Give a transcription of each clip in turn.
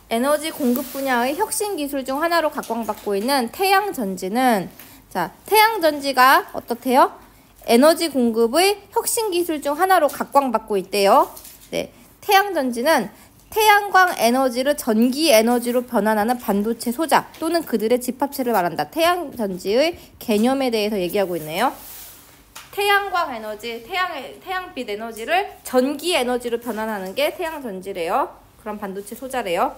에너지 공급 분야의 혁신 기술 중 하나로 각광받고 있는 태양전지는, 자, 태양전지가 어떻대요? 에너지 공급의 혁신 기술 중 하나로 각광받고 있대요. 네, 태양전지는 태양광 에너지를 전기 에너지로 변환하는 반도체 소자 또는 그들의 집합체를 말한다. 태양전지의 개념에 대해서 얘기하고 있네요. 태양광 에너지, 태양빛 에너지를 전기 에너지로 변환하는 게 태양전지래요. 그런 반도체 소자래요.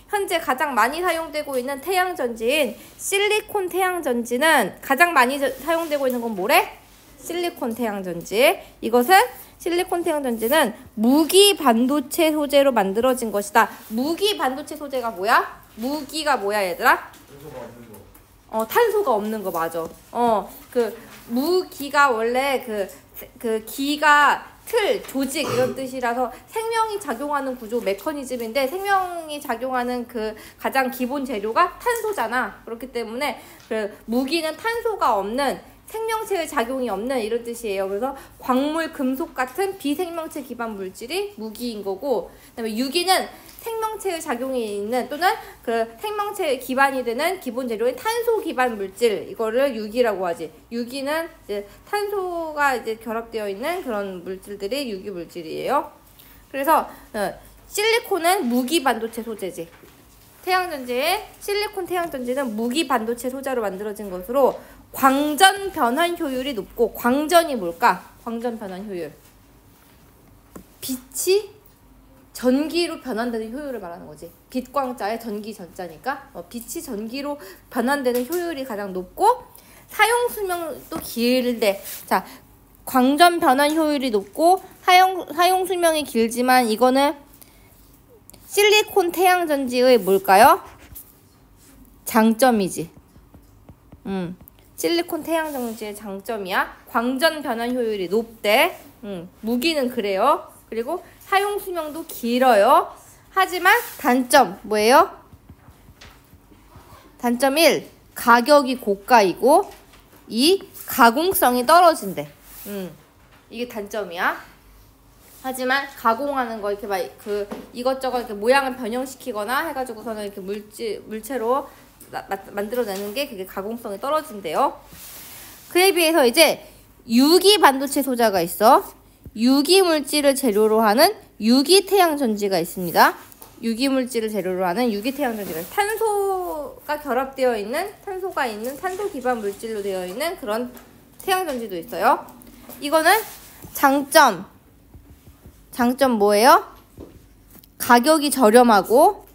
현재 가장 많이 사용되고 있는 태양전지인 실리콘 태양전지는 가장 많이 사용되고 있는 건 뭐래? 실리콘 태양전지. 이것은 실리콘 태양전지는 무기 반도체 소재로 만들어진 것이다. 무기 반도체 소재가 뭐야? 무기가 뭐야, 얘들아? 탄소가 없는 거 맞아. 무기가 원래 그 기가 틀, 조직 이런 뜻이라서 생명이 작용하는 구조 메커니즘인데, 생명이 작용하는 그 가장 기본 재료가 탄소잖아. 그렇기 때문에 그 무기는 탄소가 없는, 생명체의 작용이 없는 이런 뜻이에요. 그래서 광물, 금속 같은 비생명체 기반 물질이 무기인 거고, 그다음에 유기는 생명체의 작용이 있는 또는 그 생명체의 기반이 되는 기본 재료인 탄소 기반 물질, 이거를 유기라고 하지. 유기는 이제 탄소가 이제 결합되어 있는 그런 물질들이 유기 물질이에요. 그래서 실리콘은 무기 반도체 소재지. 태양전지의 실리콘 태양전지는 무기 반도체 소재로 만들어진 것으로 광전 변환 효율이 높고, 광전이 뭘까? 광전 변환 효율. 빛이 전기로 변환되는 효율을 말하는 거지. 빛광자의 전기 전자니까 빛이 전기로 변환되는 효율이 가장 높고, 사용 수명도 길대. 자, 광전 변환 효율이 높고 사용 수명이 길지만 이거는 실리콘 태양전지의 뭘까요? 장점이지. 실리콘 태양전지의 장점이야. 광전 변환 효율이 높대. 무기는 그래요. 그리고 사용 수명도 길어요. 하지만 단점 뭐예요? 단점 1. 가격이 고가이고 2. 가공성이 떨어진대. 이게 단점이야. 하지만 가공하는 거 이렇게 막 이것저것 이렇게 모양을 변형시키거나 해가지고서는 이렇게 물체로 만들어내는 게 그게 가공성이 떨어진대요. 그에 비해서 이제 유기 반도체 소자가 있어. 유기 물질을 재료로 하는 유기 태양전지가 있습니다. 유기 물질을 재료로 하는 유기 태양전지가, 탄소가 결합되어 있는, 탄소가 있는 탄소 기반 물질로 되어 있는 그런 태양전지도 있어요. 이거는 장점 뭐예요? 가격이 저렴하고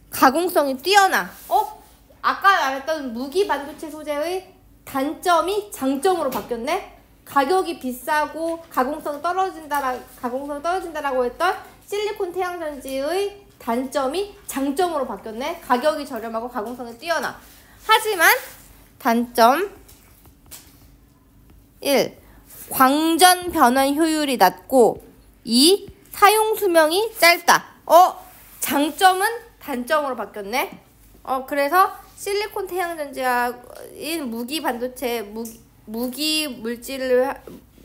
가공성이 뛰어나. 아까 말했던 무기 반도체 소재의 단점이 장점으로 바뀌었네? 가격이 비싸고 가공성 떨어진다라고 했던 실리콘 태양전지의 단점이 장점으로 바뀌었네? 가격이 저렴하고 가공성이 뛰어나. 하지만 단점 1. 광전 변환 효율이 낮고 2. 사용 수명이 짧다. 장점은 단점으로 바뀌었네? 그래서 실리콘 태양전지인 무기 반도체, 무기 물질을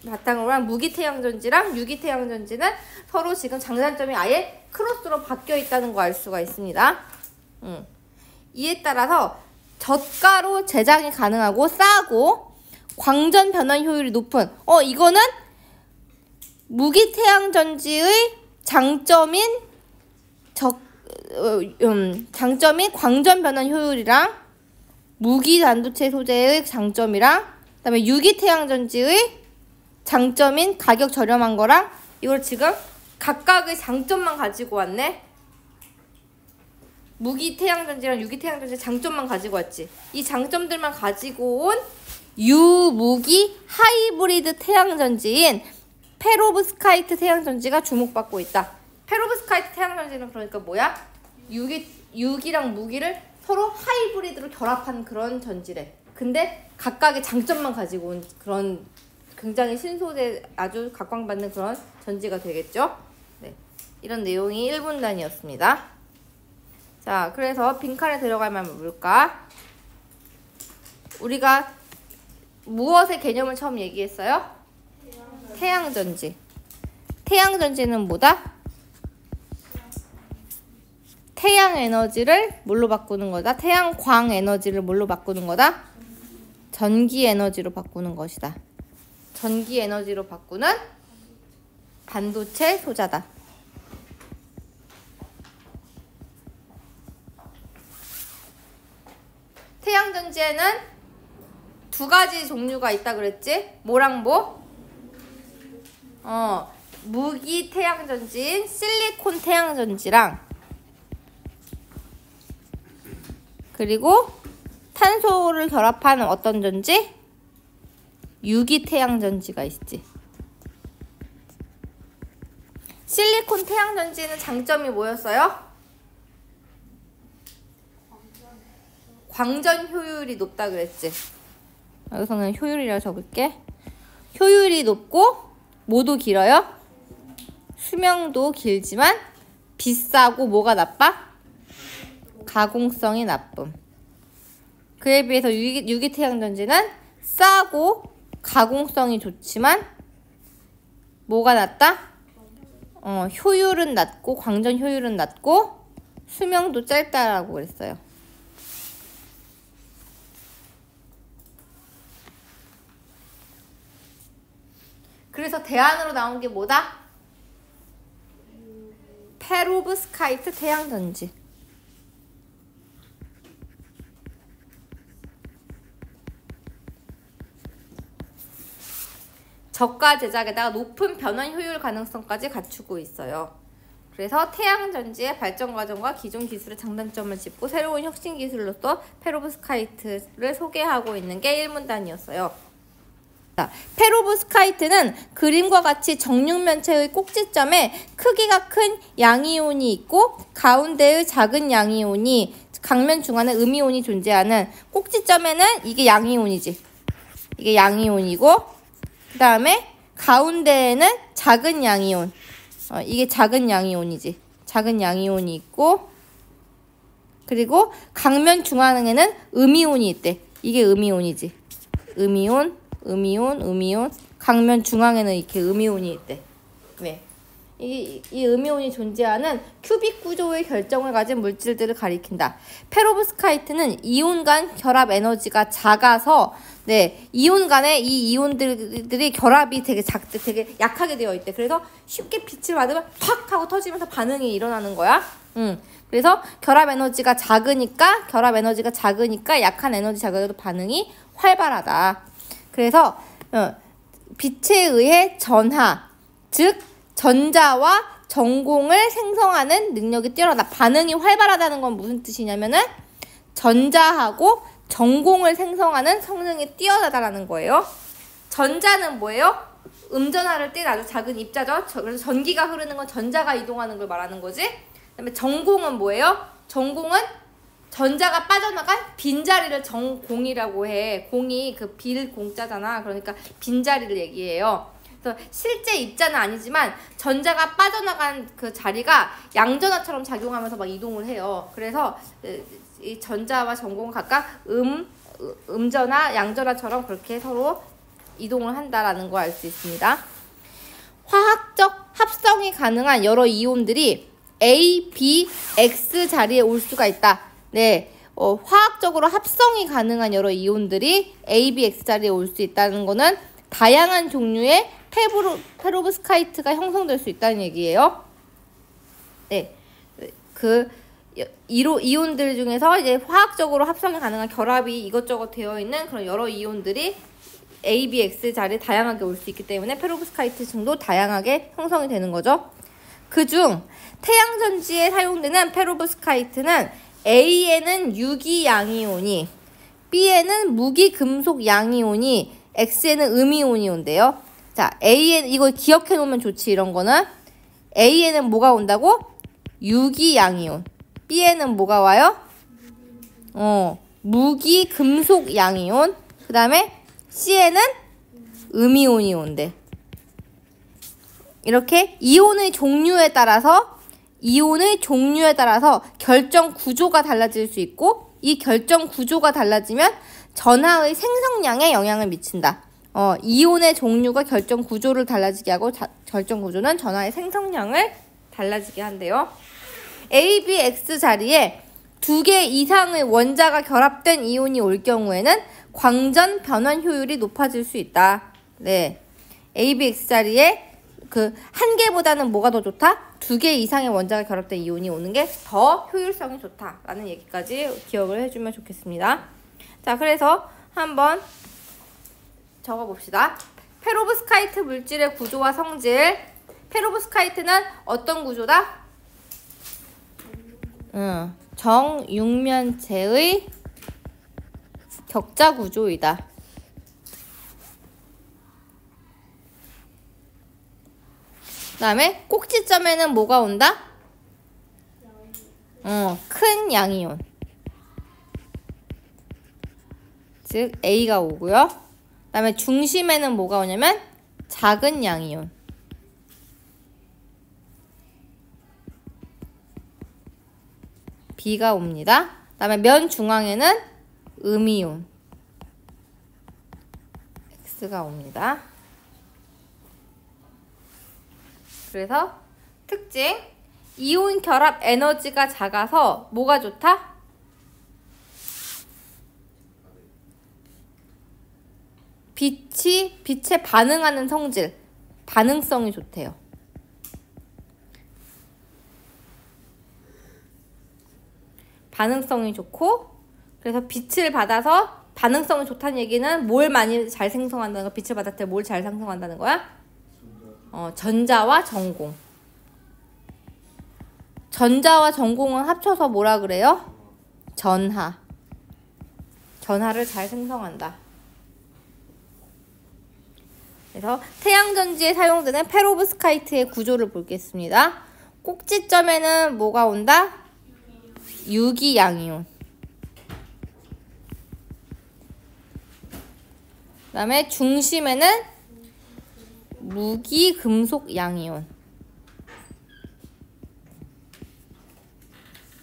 바탕으로 한 무기 태양전지랑 유기 태양전지는 서로 지금 장단점이 아예 크로스로 바뀌어 있다는 거 알 수가 있습니다. 이에 따라서 저가로 제작이 가능하고 싸고 광전 변환 효율이 높은, 이거는 무기 태양전지의 장점인 광전 변환 효율이랑 무기 반도체 소재의 장점이랑 그다음에 유기 태양전지의 장점인 가격 저렴한 거랑, 이걸 지금 각각의 장점만 가지고 왔네. 무기 태양전지랑 유기 태양전지 장점만 가지고 왔지. 이 장점들만 가지고 온 유무기 하이브리드 태양전지인 페로브스카이트 태양전지가 주목받고 있다. 페로브스카이트 태양전지는 그러니까 뭐야? 유기랑 무기를 서로 하이브리드로 결합한 그런 전지래. 근데 각각의 장점만 가지고 온 그런 굉장히 신소재, 아주 각광받는 그런 전지가 되겠죠. 네, 이런 내용이 1분단이었습니다. 자, 그래서 빈칸에 들어갈 말은 뭘까? 우리가 무엇의 개념을 처음 얘기했어요? 태양전지. 태양전지는 뭐다? 태양 에너지를 뭘로 바꾸는 거다? 태양광 에너지를 뭘로 바꾸는 거다? 전기 에너지로 바꾸는 것이다. 전기 에너지로 바꾸는 반도체 소자다. 태양전지에는 두 가지 종류가 있다 그랬지? 뭐랑 뭐? 무기 태양전지인 실리콘 태양전지랑 그리고 탄소를 결합하는 어떤 전지? 유기 태양전지가 있지. 실리콘 태양전지는 장점이 뭐였어요? 광전 효율이 높다 그랬지. 여기서는 효율이라고 적을게. 효율이 높고 뭐도 길어요? 수명도 길지만 비싸고 뭐가 나빠? 가공성이 나쁨. 그에 비해서 유기 태양전지는 싸고 가공성이 좋지만 뭐가 낮다? 효율은 낮고 광전 효율은 낮고 수명도 짧다라고 그랬어요. 그래서 대안으로 나온 게 뭐다? 페로브스카이트 태양전지. 저가 제작에다가 높은 변환 효율 가능성까지 갖추고 있어요. 그래서 태양전지의 발전 과정과 기존 기술의 장단점을 짚고 새로운 혁신 기술로서 페로브스카이트를 소개하고 있는 게 1문단이었어요. 페로브스카이트는 그림과 같이 정육면체의 꼭지점에 크기가 큰 양이온이 있고 가운데의 작은 양이온이 강면 중앙에 음이온이 존재하는 꼭지점에는 이게 양이온이지. 이게 양이온이고 그 다음에 가운데에는 작은 양이온. 이게 작은 양이온이지. 작은 양이온이 있고 그리고 강면 중앙에는 음이온이 있대. 이게 음이온이지. 음이온. 강면 중앙에는 이렇게 음이온이 있대. 왜? 이 음이온이 존재하는 큐빅 구조의 결정을 가진 물질들을 가리킨다. 페로브스카이트는 이온 간 결합 에너지가 작아서 이온 간에 이 이온들이 결합이 되게 되게 약하게 되어 있대. 그래서 쉽게 빛을 받으면 팍 하고 터지면서 반응이 일어나는 거야. 그래서 결합 에너지가 작으니까 약한 에너지 자극에도 반응이 활발하다. 그래서 빛에 의해 전하, 즉 전자와 전공을 생성하는 능력이 뛰어나다. 반응이 활발하다는 건 무슨 뜻이냐면은 전자하고 전공을 생성하는 성능이 뛰어나다라는 거예요. 전자는 뭐예요? 음전하를 띨 아주 작은 입자죠. 그래서 전기가 흐르는 건 전자가 이동하는 걸 말하는 거지. 그다음에 전공은 뭐예요? 전공은 전자가 빠져나간 빈자리를 전공이라고 해. 공이 그 빌 공자잖아. 그러니까 빈자리를 얘기해요. 그래서 실제 입자는 아니지만 전자가 빠져나간 그 자리가 양전하처럼 작용하면서 막 이동을 해요. 그래서 이 전자와 전공은 각각 음전하, 양전하처럼 그렇게 서로 이동을 한다라는 걸 알 수 있습니다. 화학적 합성이 가능한 여러 이온들이 A, B, X 자리에 올 수가 있다. 화학적으로 합성이 가능한 여러 이온들이 A, B, X 자리에 올 수 있다는 거는 다양한 종류의 페로브스카이트가 형성될 수 있다는 얘기예요. 그 이온들 중에서 이제 화학적으로 합성이 가능한 결합이 이것저것 되어 있는 그런 여러 이온들이 A, B, X 자리에 다양하게 올 수 있기 때문에 페로브스카이트 층도 다양하게 형성이 되는 거죠. 그중 태양전지에 사용되는 페로브스카이트는 A에는 유기 양이온이, B에는 무기 금속 양이온이, X에는 음이온이 온대요. 자, A에는 이거 기억해 놓으면 좋지. 이런 거는 A에는 뭐가 온다고? 유기 양이온. B에는 뭐가 와요? 무기 금속 양이온. 그 다음에 C에는 음이온이 온대. 이렇게 이온의 종류에 따라서 결정 구조가 달라질 수 있고 이 결정 구조가 달라지면 전하의 생성량에 영향을 미친다. 이온의 종류가 결정 구조를 달라지게 하고 결정 구조는 전하의 생성량을 달라지게 한대요. ABX 자리에 2개 이상의 원자가 결합된 이온이 올 경우에는 광전 변환 효율이 높아질 수 있다. 네. ABX 자리에 그 한 개보다는 뭐가 더 좋다? 2개 이상의 원자가 결합된 이온이 오는 게 더 효율성이 좋다라는 얘기까지 기억을 해주면 좋겠습니다. 자, 그래서 한번 적어봅시다. 페로브스카이트 물질의 구조와 성질. 페로브스카이트는 어떤 구조다? 정육면체의 격자 구조이다. 그 다음에 꼭지점에는 뭐가 온다? 큰 양이온. 즉 A가 오고요. 그 다음에 중심에는 뭐가 오냐면 작은 양이온. B가 옵니다. 그 다음에 면 중앙에는 음이온. X가 옵니다. 그래서 특징, 이온 결합 에너지가 작아서 뭐가 좋다? 빛에 반응하는 성질, 반응성이 좋대요. 반응성이 좋고, 그래서 빛을 받아서 반응성이 좋다는 얘기는 뭘 많이 잘 생성한다는 거, 빛을 받을 때 뭘 잘 생성한다는 거야? 전자와 전공. 전자와 전공은 합쳐서 뭐라 그래요? 전하. 전하를 잘 생성한다. 그래서 태양전지에 사용되는 페로브스카이트의 구조를 보겠습니다. 꼭지점에는 뭐가 온다? 유기양이온. 그 다음에 중심에는 무기금속양이온.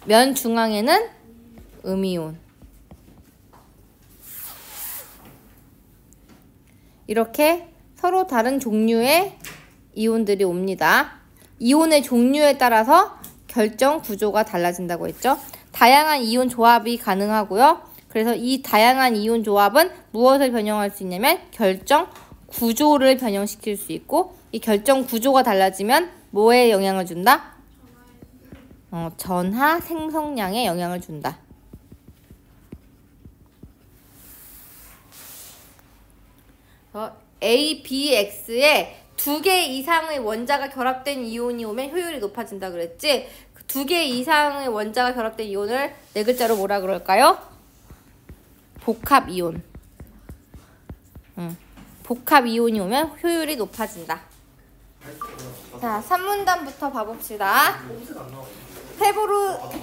면 중앙에는 음이온. 이렇게 서로 다른 종류의 이온들이 옵니다. 이온의 종류에 따라서 결정 구조가 달라진다고 했죠. 다양한 이온 조합이 가능하고요. 그래서 이 다양한 이온 조합은 무엇을 변형할 수 있냐면 결정 구조를 변형시킬 수 있고, 이 결정 구조가 달라지면 뭐에 영향을 준다? 전하 생성량에 영향을 준다. A, B, X에 2개 이상의 원자가 결합된 이온이 오면 효율이 높아진다 그랬지? 2개 이상의 원자가 결합된 이온을 네 글자로 뭐라 그럴까요? 복합이온. 복합이온이 오면 효율이 높아진다. 자, 3문단부터 봐봅시다.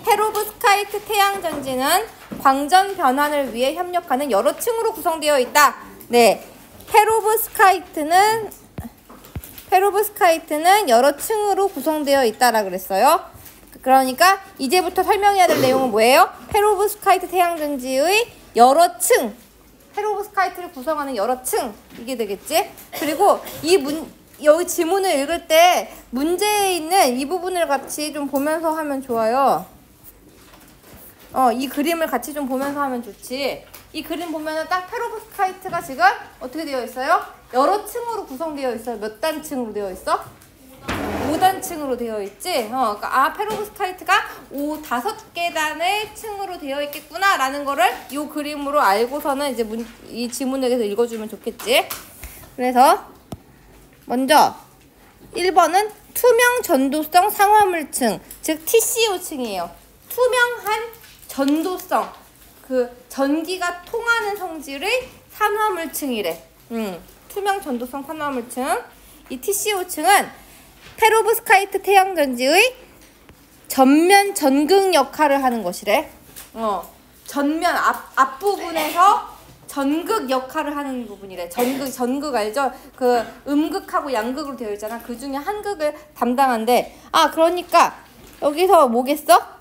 페로브스카이트 태양전지는 광전 변환을 위해 협력하는 여러 층으로 구성되어 있다. 네, 페로브스카이트는 여러 층으로 구성되어 있다라 그랬어요. 그러니까 이제부터 설명해야 될 내용은 뭐예요? 페로브스카이트 태양전지의 여러 층, 페로브스카이트를 구성하는 여러 층, 이게 되겠지? 그리고 여기 지문을 읽을 때 문제에 있는 이 부분을 같이 좀 보면서 하면 좋아요. 이 그림을 같이 좀 보면서 하면 좋지. 이 그림 보면은 딱 페로브스카이트가 지금 어떻게 되어 있어요? 여러 층으로 구성되어 있어요. 몇 단층으로 되어 있어? 5단층으로 되어 있지? 그러니까 페로브스카이트가 5개단의 층으로 되어 있겠구나 라는 거를 이 그림으로 알고서는 이제 이 지문에 대해서 읽어주면 좋겠지. 그래서 먼저 1번은 투명 전도성 상화물층, 즉 TCO층이에요. 투명한 전도성, 그 전기가 통하는 성질의 산화물층이래. 투명 전도성 산화물층. 이 TCO층은 페로브스카이트 태양전지의 전면 전극 역할을 하는 것이래. 전면 앞부분에서 전극 역할을 하는 부분이래. 전극 알죠? 그 음극하고 양극으로 되어 있잖아. 그 중에 한 극을 담당한대. 그러니까 여기서 뭐겠어?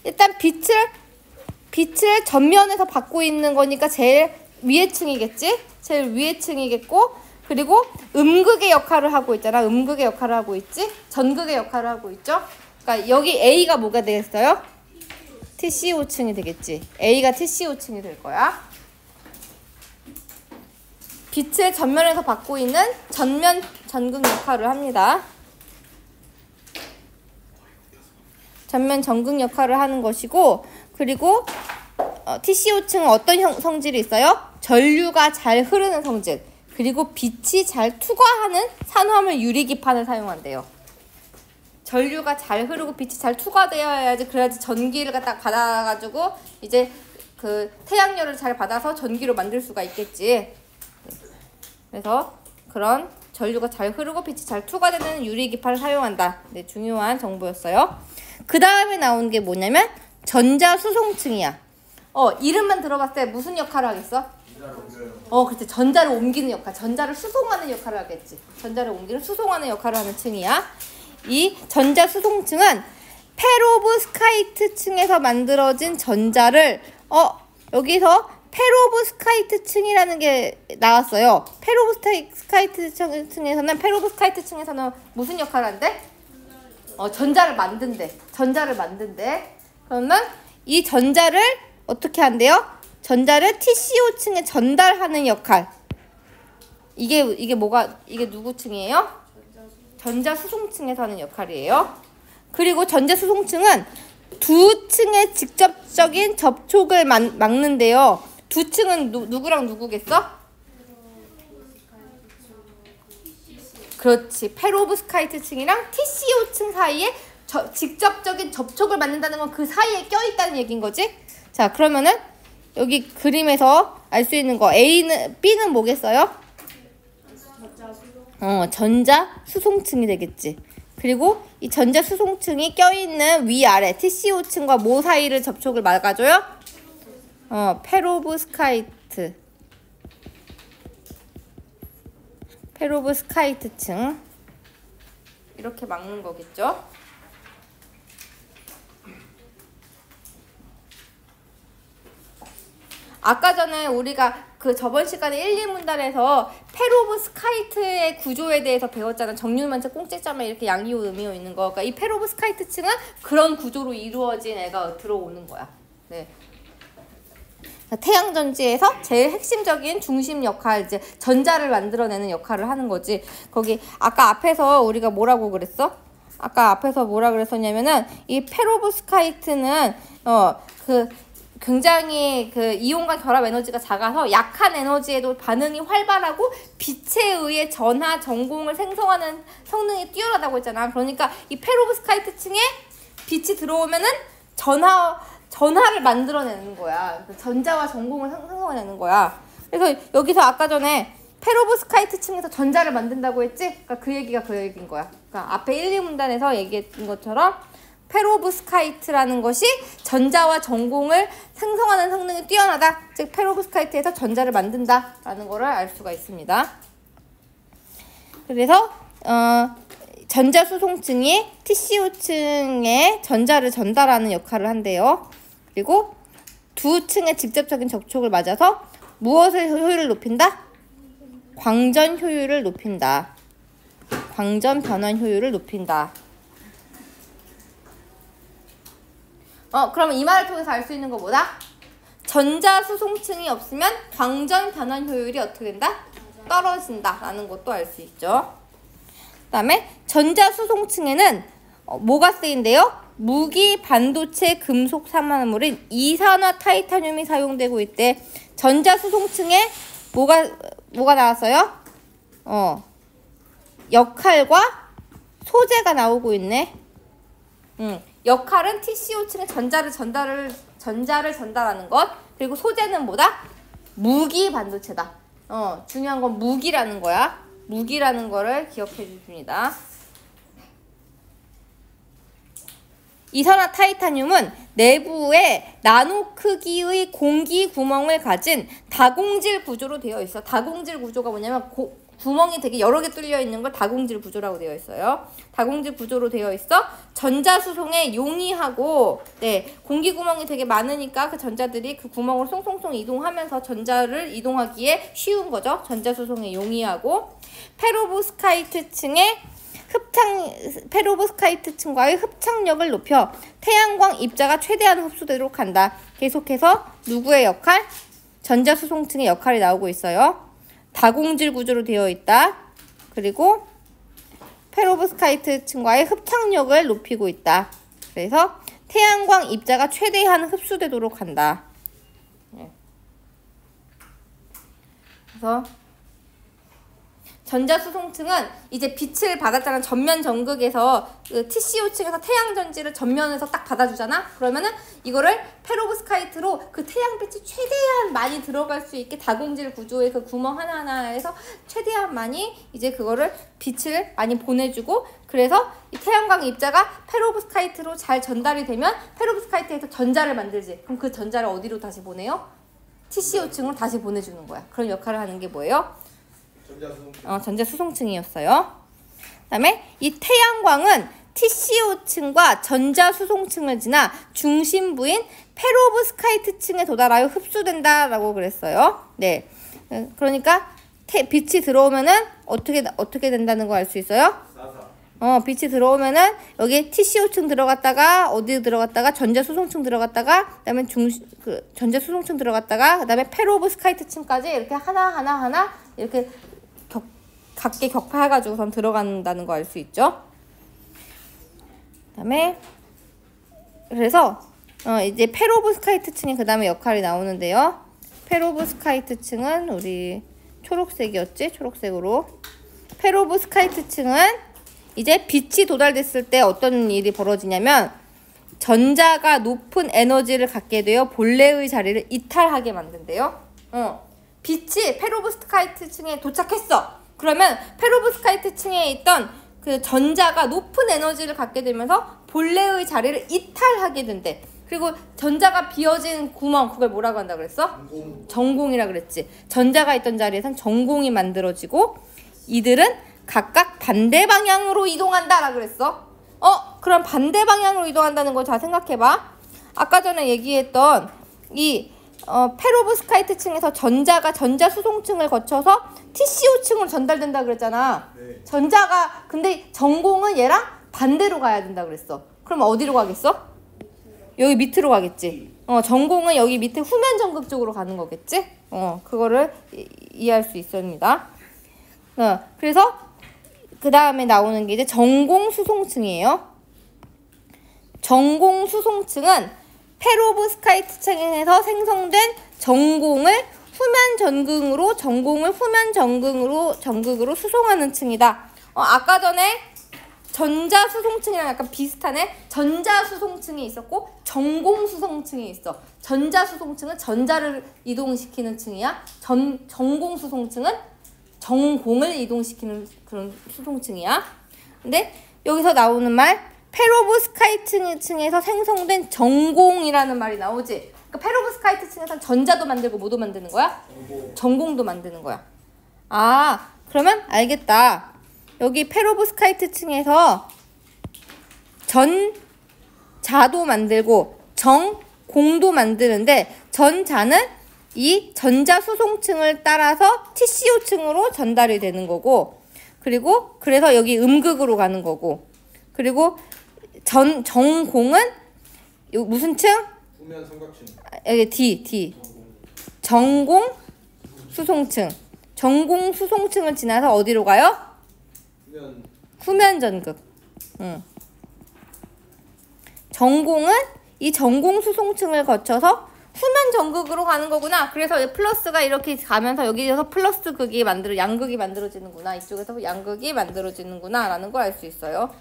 일단 빛을 전면에서 받고 있는 거니까 제일 위에 층이겠지? 제일 위에 층이겠고, 그리고 음극의 역할을 하고 있잖아. 음극의 역할을 하고 있지? 전극의 역할을 하고 있죠? 그러니까 여기 A가 뭐가 되겠어요? TCO층이 되겠지. A가 TCO층이 될 거야. 빛을 전면에서 받고 있는 전면 전극 역할을 합니다. 전면 전극 역할을 하는 것이고, 그리고 TCO층은 어떤 성질이 있어요? 전류가 잘 흐르는 성질, 그리고 빛이 잘 투과하는 산화물 유리기판을 사용한대요. 전류가 잘 흐르고 빛이 잘 투과되어야지, 그래야지 전기를 딱 받아가지고 이제 그 태양열을 잘 받아서 전기로 만들 수가 있겠지. 그래서 그런 전류가 잘 흐르고 빛이 잘 투과되는 유리기판을 사용한다. 네, 중요한 정보였어요. 그 다음에 나온 게 뭐냐면 전자수송층이야. 이름만 들어봤을 때 무슨 역할을 하겠어? 그렇지. 전자를 옮기는 역할, 전자를 수송하는 역할을 하겠지. 전자를 옮기는 수송하는 역할을 하는 층이야. 이 전자수송층은 페로브스카이트층에서 만들어진 전자를 여기서 페로브스카이트층이라는 게 나왔어요. 페로브스카이트층에서는 무슨 역할을 한대? 전자를 만든대. 그러면 이 전자를 어떻게 한대요? 전자를 TCO층에 전달하는 역할. 이게 누구 층이에요? 전자수송층에서 하는 역할이에요. 그리고 전자수송층은 두 층의 직접적인 접촉을 막는데요. 두 층은 누구랑 누구겠어? 그렇지. 페로브스카이트층이랑 TCO층 사이에 직접적인 접촉을 만든다는 건 그 사이에 껴있다는 얘기인 거지. 자, 그러면은 여기 그림에서 알 수 있는 거 B는 뭐겠어요? 전자수송층이 되겠지. 그리고 이 전자수송층이 껴있는 위아래 TCO층과 뭐 사이를 접촉을 막아줘요? 페로브스카이트층 이렇게 막는 거겠죠. 아까 전에 우리가 그 저번 시간에 1, 2문단에서 페로브스카이트의 구조에 대해서 배웠잖아. 정육면체 꽁지점에 이렇게 양이오, 음이오 있는 거. 그러니까 이 페로브스카이트층은 그런 구조로 이루어진 애가 들어오는 거야. 네. 태양전지에서 제일 핵심적인 중심 역할, 이제 전자를 만들어내는 역할을 하는 거지. 거기 아까 앞에서 우리가 뭐라고 그랬어? 아까 앞에서 뭐라 그랬었냐면은 이 페로브스카이트는 굉장히 그 이온과 결합 에너지가 작아서 약한 에너지에도 반응이 활발하고 빛에 의해 전하 전공을 생성하는 성능이 뛰어나다고 했잖아. 그러니까 이 페로브스카이트층에 빛이 들어오면은 전하를 만들어내는 거야. 전자와 전공을 생성해내는 거야. 그래서 여기서 아까 전에 페로브스카이트층에서 전자를 만든다고 했지? 그러니까 그 얘기가 그 얘기인 거야. 그러니까 앞에 1, 2문단에서 얘기했던 것처럼 페로브스카이트라는 것이 전자와 전공을 생성하는 성능이 뛰어나다. 즉 페로브스카이트에서 전자를 만든다라는 거를 알 수가 있습니다. 그래서 전자수송층이 TCO층에 전자를 전달하는 역할을 한대요. 그리고 두 층의 직접적인 접촉을 맞아서 무엇의 효율을 높인다? 광전 효율을 높인다. 광전 변환 효율을 높인다. 그러면 이 말을 통해서 알 수 있는 거 뭐다? 전자수송층이 없으면 광전 변환 효율이 어떻게 된다? 떨어진다 라는 것도 알 수 있죠. 그 다음에 전자수송층에는 뭐가 쓰인대요? 무기 반도체 금속 산화물인 이산화 타이타늄이 사용되고 있대. 전자수송층에 뭐가 나왔어요? 역할과 소재가 나오고 있네. 역할은 TCO층에 전자를 전달하는 것. 그리고 소재는 뭐다? 무기 반도체다. 중요한 건 무기라는 거야. 무기라는 거를 기억해 주십니다. 이산화 타이타늄은 내부에 나노 크기의 공기 구멍을 가진 다공질 구조로 되어 있어. 다공질 구조가 뭐냐면 구멍이 되게 여러 개 뚫려 있는 걸 다공질 구조라고 되어 있어요. 다공질 구조로 되어 있어. 전자 수송에 용이하고, 공기 구멍이 되게 많으니까 그 전자들이 그 구멍을 송송송 이동하면서 전자를 이동하기에 쉬운 거죠. 전자 수송에 용이하고, 페로브스카이트층에 페로브스카이트층과의 흡착력을 높여 태양광 입자가 최대한 흡수되도록 한다. 계속해서 누구의 역할? 전자수송층의 역할이 나오고 있어요. 다공질 구조로 되어 있다. 그리고 페로브스카이트층과의 흡착력을 높이고 있다. 그래서 태양광 입자가 최대한 흡수되도록 한다. 그래서 전자수송층은 이제 빛을 받았잖아. 전면 전극에서 그 TCO층에서 태양전지를 전면에서 딱 받아주잖아. 그러면은 이거를 페로브스카이트로 그 태양빛이 최대한 많이 들어갈 수 있게 다공질 구조의 그 구멍 하나하나에서 최대한 많이 이제 그거를 빛을 많이 보내주고, 그래서 이 태양광 입자가 페로브스카이트로 잘 전달이 되면 페로브스카이트에서 전자를 만들지. 그럼 그 전자를 어디로 다시 보내요? TCO층으로 다시 보내주는 거야. 그런 역할을 하는 게 뭐예요? 전자수송층이었어요. 그 다음에 이 태양광은 TCO층과 전자수송층을 지나 중심부인 페로브스카이트층에 도달하여 흡수된다라고 그랬어요. 네, 그러니까 빛이 들어오면은 어떻게 된다는 거 알 수 있어요? 빛이 들어오면은 여기 TCO층 들어갔다가 어디 들어갔다가 전자수송층 들어갔다가 그다음에 전자수송층 들어갔다가 그다음에 페로브스카이트층까지 이렇게 하나 이렇게 각기 격파해가지고선 들어간다는 거 알 수 있죠. 그다음에 그래서 이제 페로브스카이트층이 그다음에 역할이 나오는데요. 페로브스카이트층은 우리 초록색이었지? 초록색으로. 페로브스카이트층은 이제 빛이 도달됐을 때 어떤 일이 벌어지냐면 전자가 높은 에너지를 갖게 되어 본래의 자리를 이탈하게 만든대요. 빛이 페로브스카이트층에 도착했어. 그러면 페로브스카이트층에 있던 그 전자가 높은 에너지를 갖게 되면서 본래의 자리를 이탈하게 된대. 그리고 전자가 비어진 구멍, 그걸 뭐라고 한다 그랬어? 전공이라 그랬지. 전자가 있던 자리에선 전공이 만들어지고 이들은 각각 반대 방향으로 이동한다라 그랬어. 그럼 반대 방향으로 이동한다는 걸 잘 생각해봐. 아까 전에 얘기했던 이 페로브스카이트층에서 전자가 전자수송층을 거쳐서 TCO층으로 전달된다 그랬잖아. 네. 전자가 근데 전공은 얘랑 반대로 가야 된다 그랬어. 그럼 어디로 가겠어? 여기 밑으로 가겠지. 전공은 여기 밑에 후면 전극 쪽으로 가는 거겠지. 그거를 이해할 수 있습니다. 그래서 그 다음에 나오는 게 이제 전공수송층이에요. 전공수송층은 페로브스카이트층에서 생성된 전공을 후면 전극으로 수송하는 층이다. 아까 전에 전자수송층이랑 약간 비슷하네. 전자수송층이 있었고 전공수송층이 있어. 전자수송층은 전자를 이동시키는 층이야. 전공수송층은 전공을 이동시키는 그런 수송층이야. 근데 여기서 나오는 말 페로브스카이트층에서 생성된 전공이라는 말이 나오지. 그러니까 페로브스카이트층에서는 전자도 만들고 뭐도 만드는 거야? 전공도 만드는 거야. 그러면 알겠다. 여기 페로브스카이트층에서 전자도 만들고 전공도 만드는데 전자는 이 전자수송층을 따라서 TCO층으로 전달이 되는 거고, 그리고 그래서 여기 음극으로 가는 거고, 그리고 전공은 무슨 층? 후면 삼각층. 여기 D. 전공 수송층. 전공 수송층을 지나서 어디로 가요? 후면 전극. 전공은 이 전공 수송층을 거쳐서 후면 전극으로 가는 거구나. 그래서 플러스가 이렇게 가면서 여기에서 플러스 극이 양극이 만들어지는구나. 이쪽에서 양극이 만들어지는구나 라는 걸 알 수 있어요.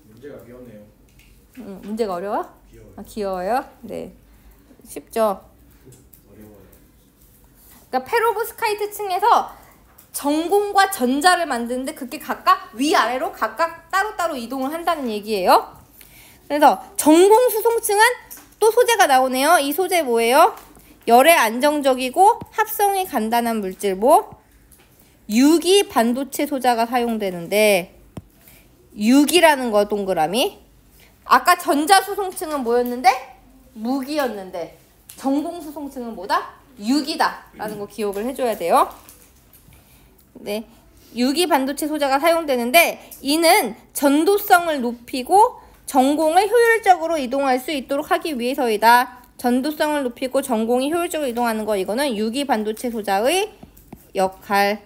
문제가 귀엽네요. 문제가 어려워? 귀여워요. 귀여워요? 네. 쉽죠? 어려워요. 그러니까 페로브스카이트층에서 전공과 전자를 만드는데 그게 각각 위아래로 각각 따로따로 이동을 한다는 얘기예요. 그래서 전공 수송층은 또 소재가 나오네요. 이 소재 뭐예요? 열에 안정적이고 합성이 간단한 물질 유기 반도체 소자가 사용되는데, 유기라는 거 동그라미. 아까 전자수송층은 뭐였는데? 무기였는데 전공수송층은 뭐다? 유기다 라는 거 기억을 해줘야 돼요. 네, 유기 반도체 소자가 사용되는데 이는 전도성을 높이고 전공을 효율적으로 이동할 수 있도록 하기 위해서이다. 전도성을 높이고 전공이 효율적으로 이동하는 거 이거는 유기 반도체 소자의 역할.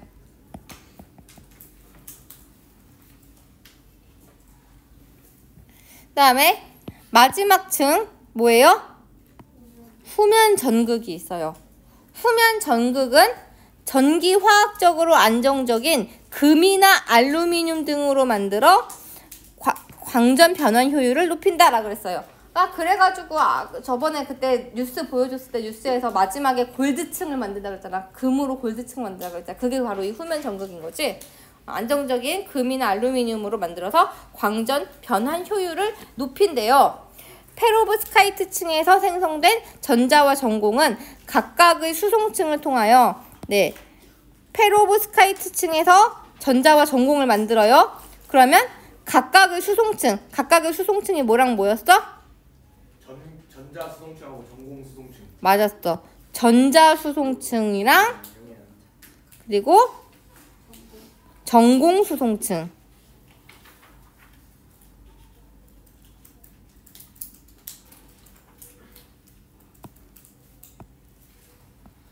그 다음에 마지막 층 뭐예요? 후면 전극이 있어요. 후면 전극은 전기화학적으로 안정적인 금이나 알루미늄 등으로 만들어 광전 변환 효율을 높인다라고 그랬어요. 그래가지고 저번에 그때 뉴스 보여줬을 때 뉴스에서 마지막에 골드층을 만든다 그랬잖아. 금으로 골드층 만든다 그랬잖아. 그게 바로 이 후면 전극인 거지. 안정적인 금이나 알루미늄으로 만들어서 광전 변환 효율을 높인대요. 페로브스카이트층에서 생성된 전자와 전공은 각각의 수송층을 통하여 페로브스카이트층에서 전자와 전공을 만들어요. 그러면 각각의 수송층이 뭐랑 뭐였어? 전자 수송층하고 전공 수송층. 맞았어. 전자 수송층이랑 그리고 전공 수송층.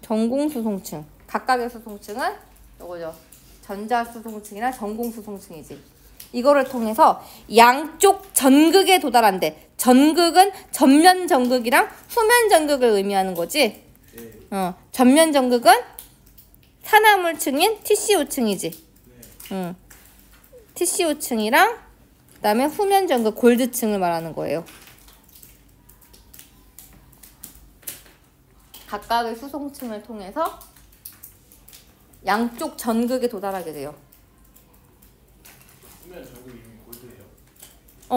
전공 수송층. 각각의 수송층은 요거죠. 전자 수송층이나 전공 수송층이지. 이거를 통해서 양쪽 전극에 도달한대. 전극은 전면 전극이랑 후면 전극을 의미하는 거지. 전면 전극은 산화물층인 TCO층이지. TCO층이랑 그다음에 후면 전극 골드층을 말하는 거예요. 각각의 수송층을 통해서 양쪽 전극에 도달하게 돼요. 후면 전극이 이미 골드예요.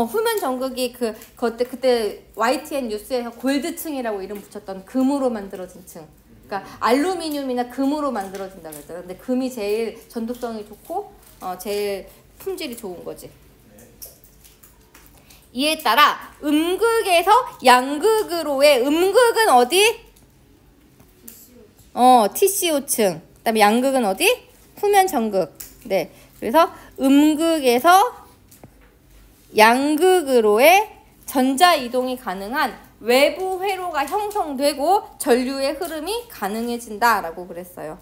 후면 전극이 그때 YTN 뉴스에서 골드층이라고 이름 붙였던 금으로 만들어진 층. 그러니까 알루미늄이나 금으로 만들어진다고 했잖아. 근데 금이 제일 전도성이 좋고 제일 품질이 좋은 거지. 이에 따라 음극에서 양극으로의 음극은 어디? TCO층. 그다음에 양극은 어디? 후면 전극. 네. 그래서 음극에서 양극으로의 전자 이동이 가능한 외부 회로가 형성되고 전류의 흐름이 가능해진다라고 그랬어요.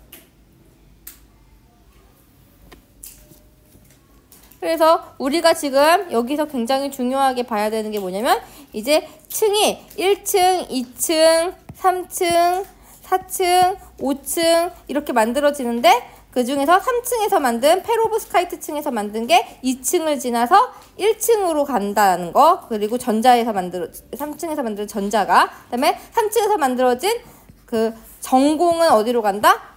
그래서 우리가 지금 여기서 굉장히 중요하게 봐야 되는 게 뭐냐면 이제 층이 1층, 2층, 3층, 4층, 5층 이렇게 만들어지는데 그 중에서 3층에서 만든 페로브스카이트 층에서 만든 게 2층을 지나서 1층으로 간다는 거. 그리고 3층에서 만든 전자가 그다음에 3층에서 만들어진 그 전공은 어디로 간다?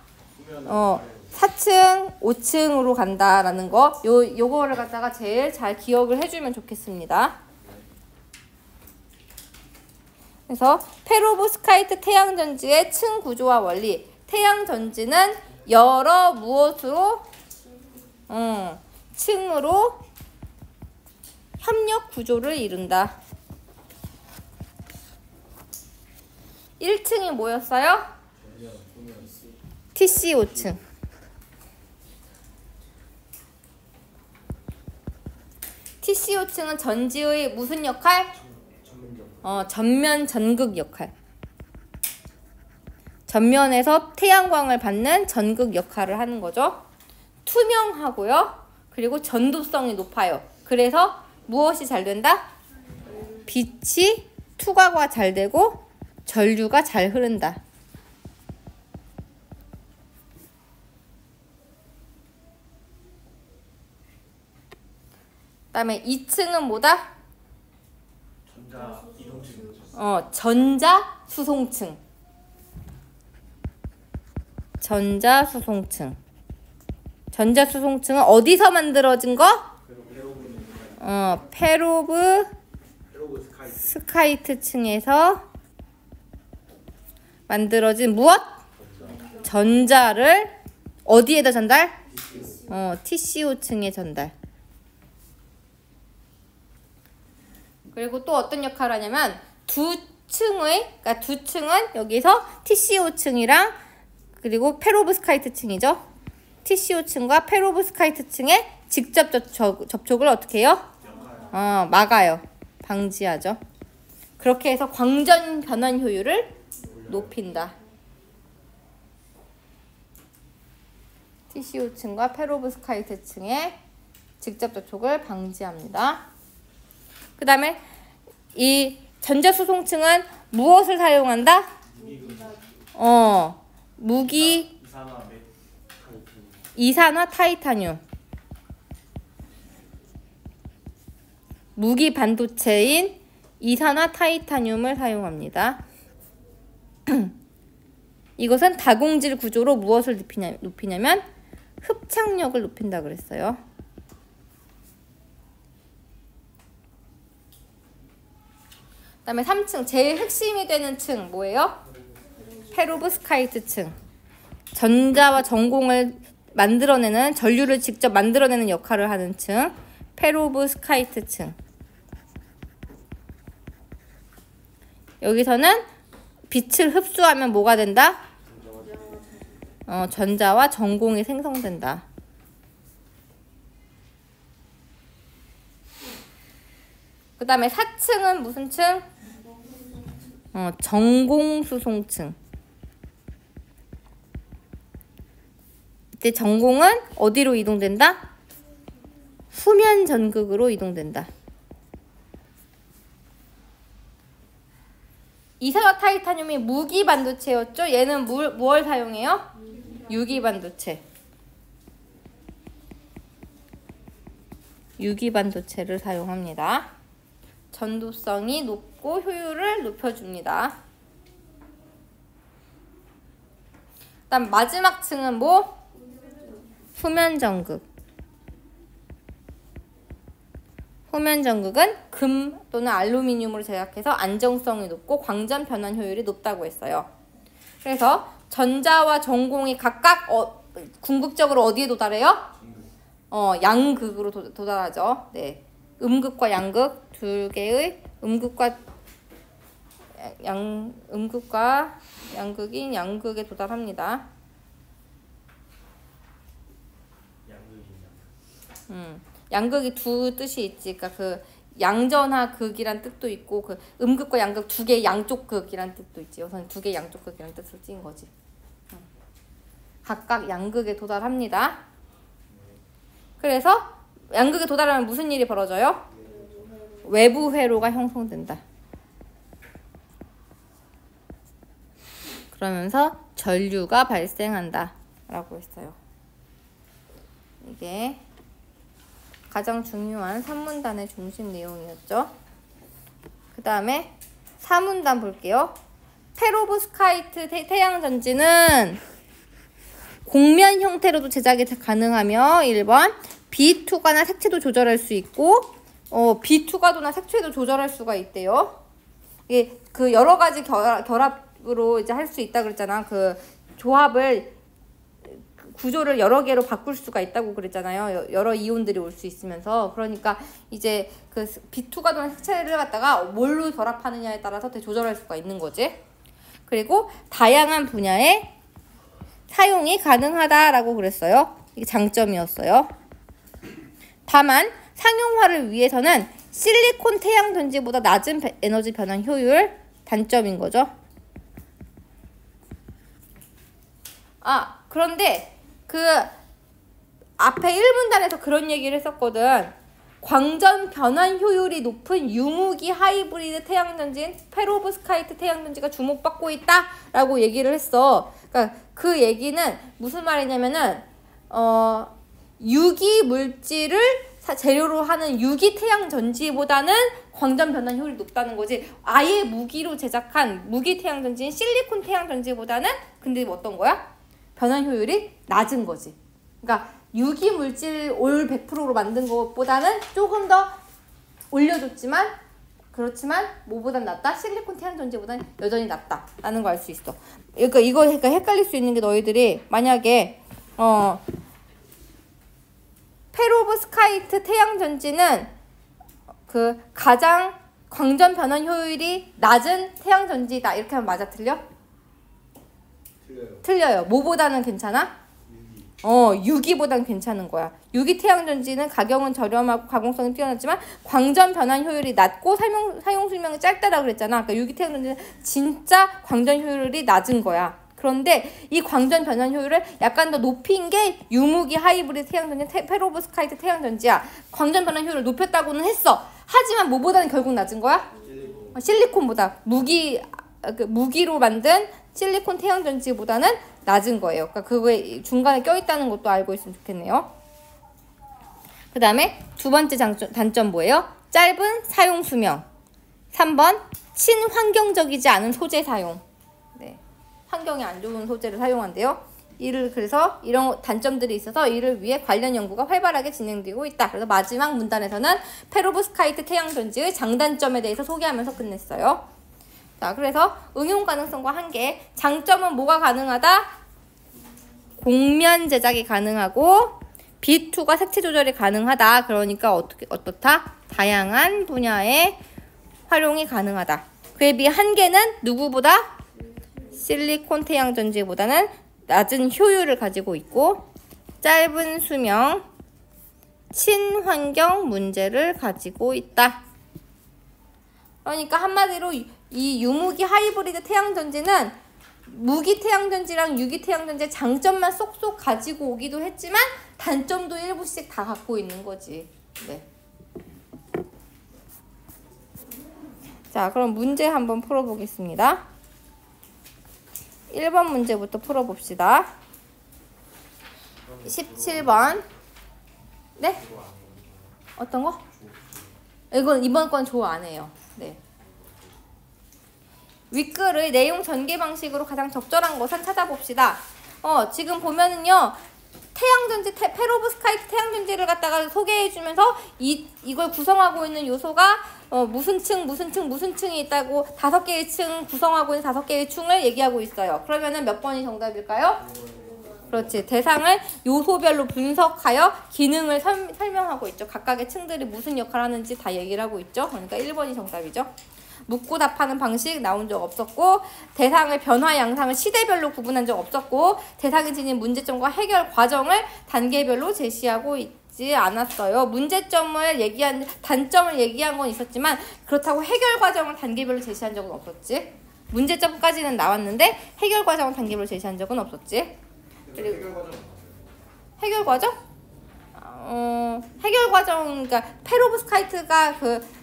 4층, 5층으로 간다라는 거. 요거를 갖다가 제일 잘 기억을 해주면 좋겠습니다. 그래서 페로브스카이트 태양전지의 층 구조와 원리. 태양전지는 여러 무엇으로? 층으로 협력 구조를 이룬다. 1층이 뭐였어요? TCO층. TCO층은 전지의 무슨 역할? 전면 전극 역할. 전면에서 태양광을 받는 전극 역할을 하는 거죠. 투명하고요. 그리고 전도성이 높아요. 그래서 무엇이 잘 된다? 빛이 투과가 잘 되고 전류가 잘 흐른다. 그다음에 2층은 뭐다? 전자 이동층. 전자 수송층. 전자 수송층. 전자 수송층은 어디서 만들어진 거? 페로브스카이트 층에서 만들어진 무엇? 전자를 어디에다 전달? TCO층에 전달. 그리고 또 어떤 역할을 하냐면 두 층은 여기서 TCO층이랑 그리고 페로브스카이트 층이죠. TCO층과 페로브스카이트층의 직접 접촉을 어떻게 해요? 막아요. 방지하죠. 그렇게 해서 광전 변환 효율을 높인다. TCO층과 페로브스카이트층의 직접 접촉을 방지합니다. 그 다음에 이 전자수송층은 무엇을 사용한다? 무기 이산화 타이타늄. 무기 반도체인 이산화 타이타늄을 사용합니다. 이것은 다공질 구조로 무엇을 높이냐면 흡착력을 높인다 그랬어요. 그 다음에 3층 제일 핵심이 되는 층 뭐예요? 페로브스카이트층. 전자와 전공을 만들어내는 전류를 직접 만들어내는 역할을 하는 층 페로브스카이트층. 여기서는 빛을 흡수하면 뭐가 된다? 전자와 전공이 생성된다. 그 다음에 4층은 무슨 층? 전공수송층. 이때 전공은 어디로 이동된다? 후면 전극으로 이동된다. 이산화 타이타늄이 무기 반도체였죠? 얘는 뭘 사용해요? 유기 반도체. 유기 반도체를 사용합니다. 전도성이 높고 효율을 높여줍니다. 그다음 마지막 층은 뭐? 후면 전극. 후면 전극은 금 또는 알루미늄으로 제작해서 안정성이 높고 광전 변환 효율이 높다고 했어요. 그래서 전자와 전공이 각각 궁극적으로 어디에 도달해요? 양극으로 도달하죠. 네. 음극과 양극 두 개의 음극과 양극인 양극에 도달합니다. 양극이 두 뜻이 있지. 그러니까 그 양전하 극이란 뜻도 있고 그 음극과 양극 두 개의 양쪽 극이란 뜻도 있지. 우선 두 개의 양쪽 극이란 뜻을 띈 거지. 각각 양극에 도달합니다. 그래서 양극에 도달하면 무슨 일이 벌어져요? 외부 회로가 형성된다. 그러면서 전류가 발생한다 라고 했어요. 이게 가장 중요한 3문단의 중심 내용이었죠. 그 다음에 4문단 볼게요. 페로브스카이트 태양전지는 곡면 형태로도 제작이 가능하며 1번 비투과나 색채도 조절할 수 있고 비투과도나 색채도 조절할 수가 있대요. 이게 그 여러 가지 결합으로 이제 할 수 있다 그랬잖아. 그 조합을 구조를 여러 개로 바꿀 수가 있다고 그랬잖아요. 여러 이온들이 올 수 있으면서. 그러니까 이제 그 비투과도나 색채를 갖다가 뭘로 결합하느냐에 따라서 되게 조절할 수가 있는 거지. 그리고 다양한 분야에 사용이 가능하다라고 그랬어요. 이게 장점이었어요. 다만 상용화를 위해서는 실리콘 태양전지보다 낮은 에너지 변환 효율 단점인 거죠. 그런데 그 앞에 1문단에서 그런 얘기를 했었거든. 광전 변환 효율이 높은 유무기 하이브리드 태양전지인 페로브스카이트 태양전지가 주목받고 있다라고 얘기를 했어. 그러니까 그 얘기는 무슨 말이냐면은 유기 물질을 재료로 하는 유기 태양전지보다는 광전 변환 효율이 높다는 거지. 아예 무기로 제작한 무기 태양전지인 실리콘 태양전지보다는 근데 어떤 거야? 변환 효율이 낮은 거지. 그러니까 유기 물질 올 100%로 만든 것보다는 조금 더 올려줬지만 그렇지만 뭐보단 낫다? 실리콘 태양전지보다는 여전히 낫다라는 걸 알 수 있어. 그러니까 이거 헷갈릴 수 있는 게 너희들이 만약에 페로브스카이트 태양전지는 그 가장 광전 변환 효율이 낮은 태양전지다 이렇게 하면 맞아? 틀려? 틀려요. 틀려요. 뭐보다는 괜찮아? 유기보단 괜찮은 거야. 유기 태양전지는 가격은 저렴하고 가공성이 뛰어났지만 광전 변환 효율이 낮고 사용 수명이 짧다라고 그랬잖아. 그러니까 유기 태양전지는 진짜 광전 효율이 낮은 거야. 그런데 이 광전 변환 효율을 약간 더 높인 게 유무기 하이브리드 태양전지 페로브스카이트 태양전지야. 광전 변환 효율을 높였다고는 했어. 하지만 뭐보다는 결국 낮은 거야? 실리콘보다. 무기로 만든 실리콘 태양전지보다는 낮은 거예요. 그러니까 그거에 중간에 껴있다는 것도 알고 있으면 좋겠네요. 그 다음에 두 번째 단점 뭐예요? 짧은 사용 수명. 3번 친환경적이지 않은 소재 사용. 네, 환경에 안 좋은 소재를 사용한대요. 그래서 이런 단점들이 있어서 이를 위해 관련 연구가 활발하게 진행되고 있다. 그래서 마지막 문단에서는 페로브스카이트 태양전지의 장단점에 대해서 소개하면서 끝냈어요. 자, 그래서 응용 가능성과 한계. 장점은 뭐가 가능하다? 곡면 제작이 가능하고 빛2가 색채 조절이 가능하다. 그러니까 어떻다? 다양한 분야에 활용이 가능하다. 그에 비해 한계는 누구보다? 실리콘 태양전지보다는 낮은 효율을 가지고 있고 짧은 수명, 친환경 문제를 가지고 있다. 그러니까 한마디로 이 유무기 하이브리드 태양전지는 무기 태양전지랑 유기 태양전지의 장점만 쏙쏙 가지고 오기도 했지만 단점도 일부씩 다 갖고 있는 거지. 네. 자, 그럼 문제 한번 풀어보겠습니다. 1번 문제부터 풀어봅시다. 17번. 네? 어떤 거? 이번 건 조 안 해요. 네. 윗글의 내용 전개 방식으로 가장 적절한 것을 찾아봅시다. 지금 보면은요. 태양전지, 페로브스카이트 태양전지를 갖다가 소개해주면서 이걸 구성하고 있는 요소가 무슨 층이 있다고 5개의 층 구성하고 있는 5개의 층을 얘기하고 있어요. 그러면은 몇 번이 정답일까요? 그렇지. 대상을 요소별로 분석하여 기능을 설명하고 있죠. 각각의 층들이 무슨 역할을 하는지 다 얘기를 하고 있죠. 그러니까 1번이 정답이죠. 묻고 답하는 방식 나온 적 없었고 대상의 변화 양상을 시대별로 구분한 적 없었고 대상이 지닌 문제점과 해결 과정을 단계별로 제시하고 있지 않았어요. 단점을 얘기한 건 있었지만 그렇다고 해결 과정을 단계별로 제시한 적은 없었지. 문제점까지는 나왔는데 해결 과정을 단계별로 제시한 적은 없었지. 그리고 해결 과정? 해결 과정, 그러니까 페로브스카이트가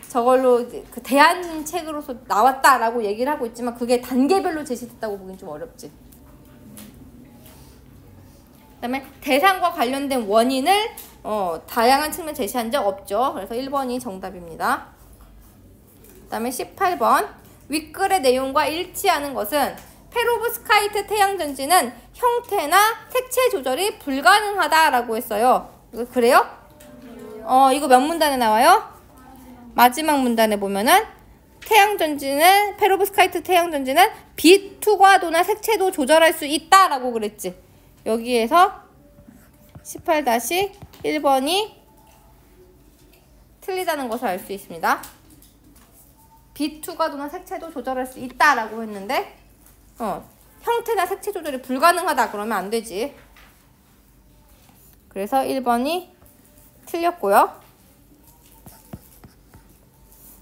저걸로 그 대안책으로서 나왔다라고 얘기를 하고 있지만 그게 단계별로 제시됐다고 보긴 좀 어렵지. 그다음에 대상과 관련된 원인을 다양한 측면 제시한 적 없죠. 그래서 1번이 정답입니다. 그다음에 18번 윗글의 내용과 일치하는 것은 페로브스카이트 태양전지는 형태나 색채 조절이 불가능하다라고 했어요. 그래요? 이거 몇 문단에 나와요? 마지막 문단에 보면은 페로브스카이트 태양전지는 빛 투과도나 색채도 조절할 수 있다라고 그랬지. 여기에서 18-1번이 틀리다는 것을 알 수 있습니다. 빛 투과도나 색채도 조절할 수 있다라고 했는데 형태나 색채 조절이 불가능하다 그러면 안 되지. 그래서 1번이 틀렸고요.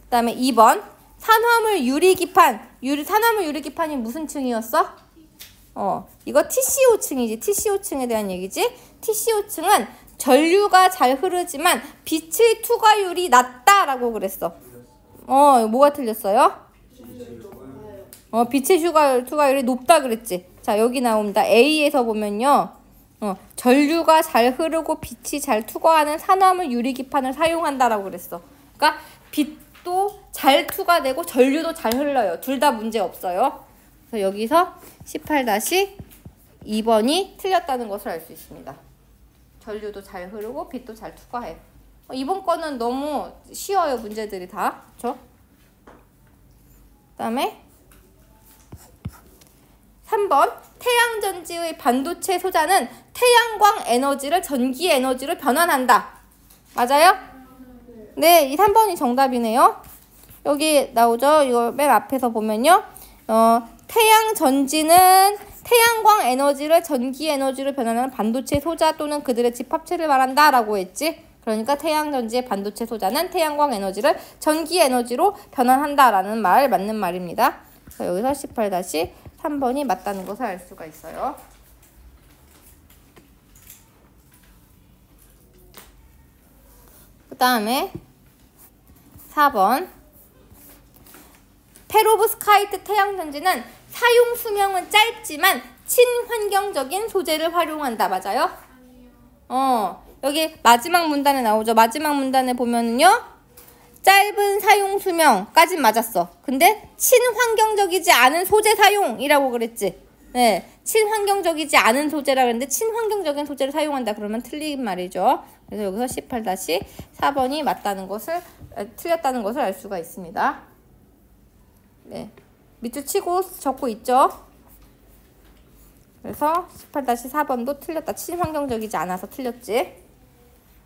그 다음에 2번 산화물 유리기판이 무슨 층이었어? 이거 TCO층이지. TCO층에 대한 얘기지. TCO층은 전류가 잘 흐르지만 빛의 투과율이 낮다라고 그랬어. 뭐가 틀렸어요? 빛의 투과율이 높다 그랬지. 자, 여기 나옵니다. A에서 보면요. 전류가 잘 흐르고 빛이 잘 투과하는 산화물 유리기판을 사용한다라고 그랬어. 그러니까 빛도 잘 투과되고 전류도 잘 흘러요. 둘 다 문제 없어요. 그래서 여기서 18-2번이 틀렸다는 것을 알 수 있습니다. 전류도 잘 흐르고 빛도 잘 투과해. 이번 거는 너무 쉬워요. 문제들이 다. 그렇죠? 그다음에 3번 태양전지의 반도체 소자는 태양광 에너지를 전기 에너지로 변환한다. 맞아요? 네, 이 3번이 정답이네요. 여기 나오죠? 이거 맨 앞에서 보면요. 태양전지는 태양광 에너지를 전기 에너지로 변환하는 반도체 소자 또는 그들의 집합체를 말한다 라고 했지. 그러니까 태양전지의 반도체 소자는 태양광 에너지를 전기 에너지로 변환한다 라는 말 맞는 말입니다. 여기서 18-3번이 맞다는 것을 알 수가 있어요. 그 다음에 4번 페로브스카이트 태양전지는 사용 수명은 짧지만 친환경적인 소재를 활용한다. 맞아요? 여기 마지막 문단에 나오죠. 마지막 문단에 보면은요. 짧은 사용 수명까진 맞았어. 근데 친환경적이지 않은 소재 사용이라고 그랬지. 네, 친환경적이지 않은 소재라 그랬는데 친환경적인 소재를 사용한다. 그러면 틀린 말이죠. 그래서 여기서 18-4번이 맞다는 것을 틀렸다는 것을 알 수가 있습니다. 네, 밑줄 치고 적고 있죠. 그래서 18-4번도 틀렸다. 친환경적이지 않아서 틀렸지.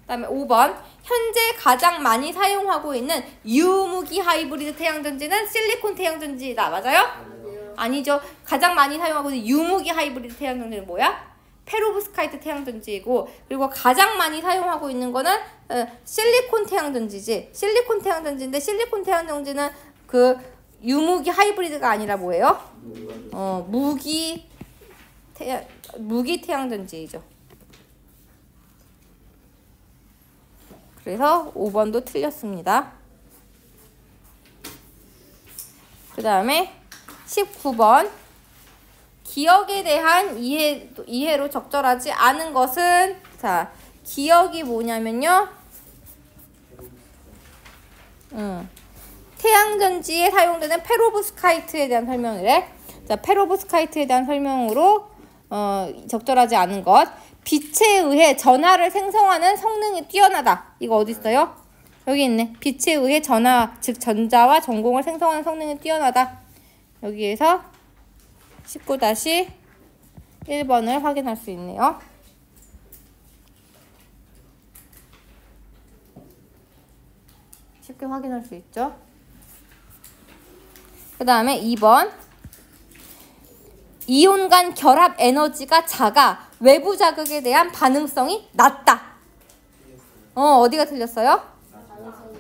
그 다음에 5번 현재 가장 많이 사용하고 있는 유무기 하이브리드 태양전지는 실리콘 태양전지다. 맞아요? 아니죠. 가장 많이 사용하고 있는 유무기 하이브리드 태양전지는 뭐야? 페로브스카이트 태양전지이고, 그리고 가장 많이 사용하고 있는 거는 실리콘 태양전지지. 실리콘 태양전지인데 실리콘 태양전지는 그 유무기 하이브리드가 아니라 뭐예요? 무기 태양전지이죠. 그래서 5번도 틀렸습니다. 그 다음에 19번 기억에 대한 이해로 적절하지 않은 것은, 자, 기억이 뭐냐면요. 태양전지에 사용되는 페로브스카이트에 대한 설명이래. 자, 페로브스카이트에 대한 설명으로 적절하지 않은 것. 빛에 의해 전하를 생성하는 성능이 뛰어나다. 이거 어디 있어요? 여기 있네. 빛에 의해 전하, 즉 전자와 전공을 생성하는 성능이 뛰어나다. 여기에서 19-1번을 확인할 수 있네요. 쉽게 확인할 수 있죠. 그 다음에 2번 이온 간 결합 에너지가 작아 외부 자극에 대한 반응성이 낮다. 어디가 틀렸어요?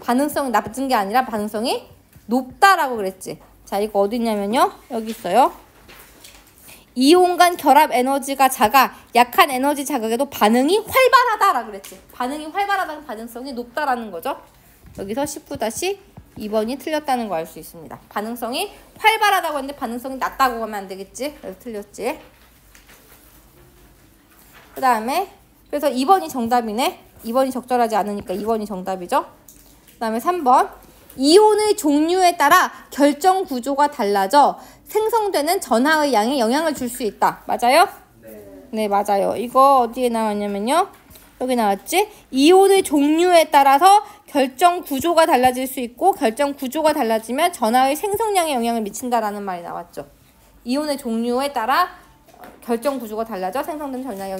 반응성이 낮은 게 아니라 반응성이 높다라고 그랬지. 자, 이거 어디 있냐면요. 여기 있어요. 이온 간 결합 에너지가 작아 약한 에너지 자극에도 반응이 활발하다라고 그랬지. 반응이 활발하다는 반응성이 높다라는 거죠. 여기서 19-2번이 틀렸다는 거 알 수 있습니다. 반응성이 활발하다고 했는데 반응성이 낮다고 하면 안 되겠지. 그래서 틀렸지. 그 다음에 그래서 2번이 정답이네. 2번이 적절하지 않으니까 2번이 정답이죠. 그 다음에 3번 이온의 종류에 따라 결정 구조가 달라져 생성되는 전하의 양에 영향을 줄 수 있다. 맞아요? 네, 맞아요. 이거 어디에 나왔냐면요. 여기 나왔지? 이온의 종류에 따라서 결정 구조가 달라질 수 있고 결정 구조가 달라지면 전하의 생성량에 영향을 미친다라는 말이 나왔죠. 이온의 종류에 따라 결정 구조가 달라져 생성된 전하에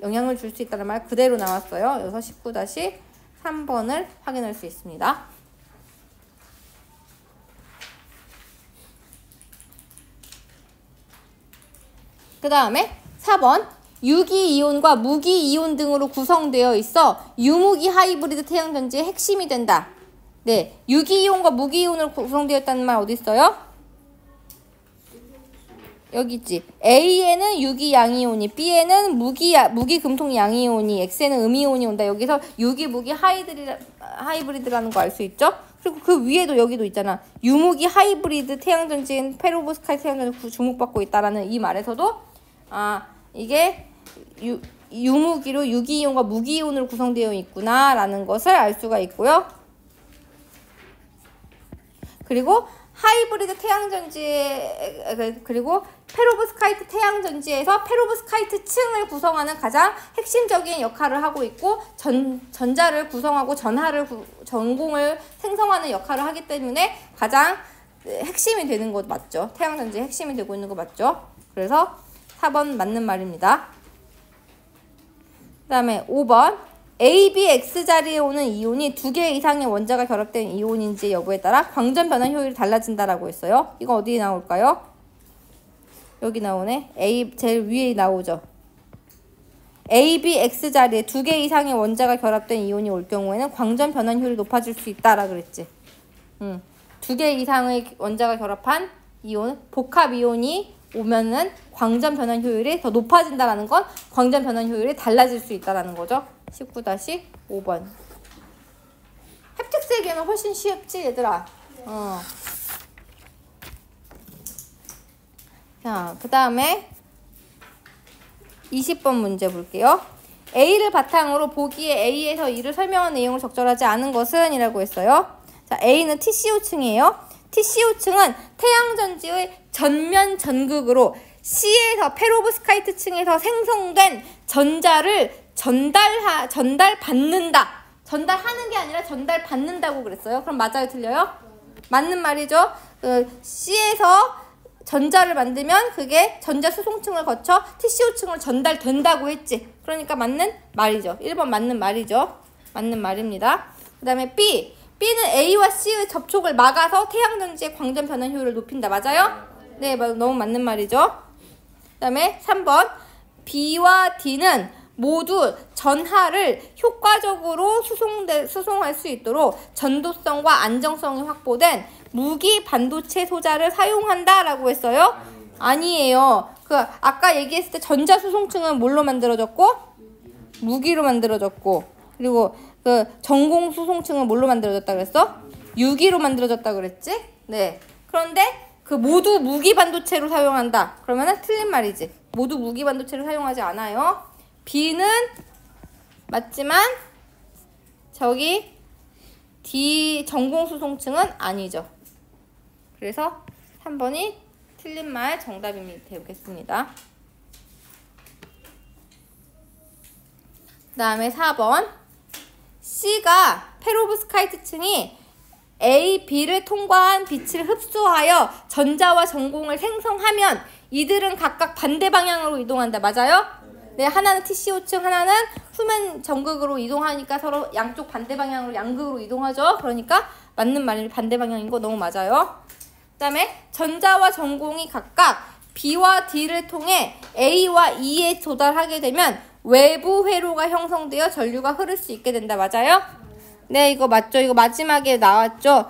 영향을 줄 수 있다는 말 그대로 나왔어요. 여기서 19-3번을 확인할 수 있습니다. 그 다음에 4번 유기이온과 무기이온 등으로 구성되어 있어 유무기 하이브리드 태양전지의 핵심이 된다. 네, 유기이온과 무기이온으로 구성되어 있다는 말 어디 있어요? 여기 있지. A에는 유기 양이온이, B에는 무기 금속 양이온이, X에는 음이온이 온다. 여기서 유기 무기 하이브리드라는 거 알 수 있죠? 그리고 그 위에도 여기도 있잖아. 유무기 하이브리드 태양전지인 페로브스카이트 태양전지 주목받고 있다라는 이 말에서도 이게 유무기로 유기이온과 무기이온으로 구성되어 있구나 라는 것을 알 수가 있고요. 그리고 하이브리드 태양전지 그리고 페로브스카이트 태양전지에서 페로브스카이트 층을 구성하는 가장 핵심적인 역할을 하고 있고 전자를 구성하고 전공을 생성하는 역할을 하기 때문에 가장 핵심이 되는 것 맞죠? 태양전지의 핵심이 되고 있는 거 맞죠? 그래서 4번 맞는 말입니다. 그 다음에 5번 A, B, X 자리에 오는 이온이 2개 이상의 원자가 결합된 이온인지 여부에 따라 광전 변화 효율이 달라진다라고 했어요. 이거 어디에 나올까요? 여기 나오네. A 제일 위에 나오죠. A, B, X 자리에 2개 이상의 원자가 결합된 이온이 올 경우에는 광전 변환 효율이 높아질 수 있다라 그랬지. 2개 이상의 원자가 결합한 이온, 복합 이온이 오면은 광전 변환 효율이 더 높아진다라는 건 광전 변환 효율이 달라질 수 있다라는 거죠. 19-5번. 햅틱세기는 훨씬 쉽지 얘들아. 자, 그 다음에 20번 문제 볼게요. A를 바탕으로 보기에 A에서 E를 설명한 내용을 적절하지 않은 것은? 이라고 했어요. 자, A는 TCO층이에요. TCO층은 태양전지의 전면 전극으로 C에서 페로브스카이트층에서 생성된 전자를 전달받는다. 전달하는 게 아니라 전달받는다고 그랬어요. 그럼 맞아요? 틀려요? 맞는 말이죠. C에서 전자를 만들면 그게 전자 수송층을 거쳐 TCO층으로 전달된다고 했지. 그러니까 맞는 말이죠. 1번 맞는 말이죠. 맞는 말입니다. 그 다음에 B. B는 A와 C의 접촉을 막아서 태양전지의 광전 변환 효율을 높인다. 맞아요? 네, 너무 맞는 말이죠. 그 다음에 3번. B와 D는 모두 전하를 효과적으로 수송할 수 있도록 전도성과 안정성이 확보된 무기 반도체 소자를 사용한다라고 했어요? 아니에요. 아까 얘기했을 때 전자 수송층은 뭘로 만들어졌고? 무기로 만들어졌고, 그리고 전공 수송층은 뭘로 만들어졌다 그랬어? 유기로 만들어졌다 그랬지? 네. 그런데 모두 무기 반도체로 사용한다. 그러면은 틀린 말이지. 모두 무기 반도체를 사용하지 않아요. B는 맞지만 저기 D 전공 수송층은 아니죠. 그래서 3번이 틀린 말 정답이 되겠습니다. 그 다음에 4번. C가 페로브스카이트층이 A, B를 통과한 빛을 흡수하여 전자와 전공을 생성하면 이들은 각각 반대 방향으로 이동한다. 맞아요? 네, 하나는 TCO층, 하나는 후면 전극으로 이동하니까 서로 양쪽 반대 방향으로 양극으로 이동하죠. 그러니까 맞는 말이 반대 방향인 거 너무 맞아요. 그 다음에 전자와 전공이 각각 B와 D를 통해 A와 E에 도달하게 되면 외부 회로가 형성되어 전류가 흐를 수 있게 된다. 맞아요? 네, 이거 맞죠? 이거 마지막에 나왔죠?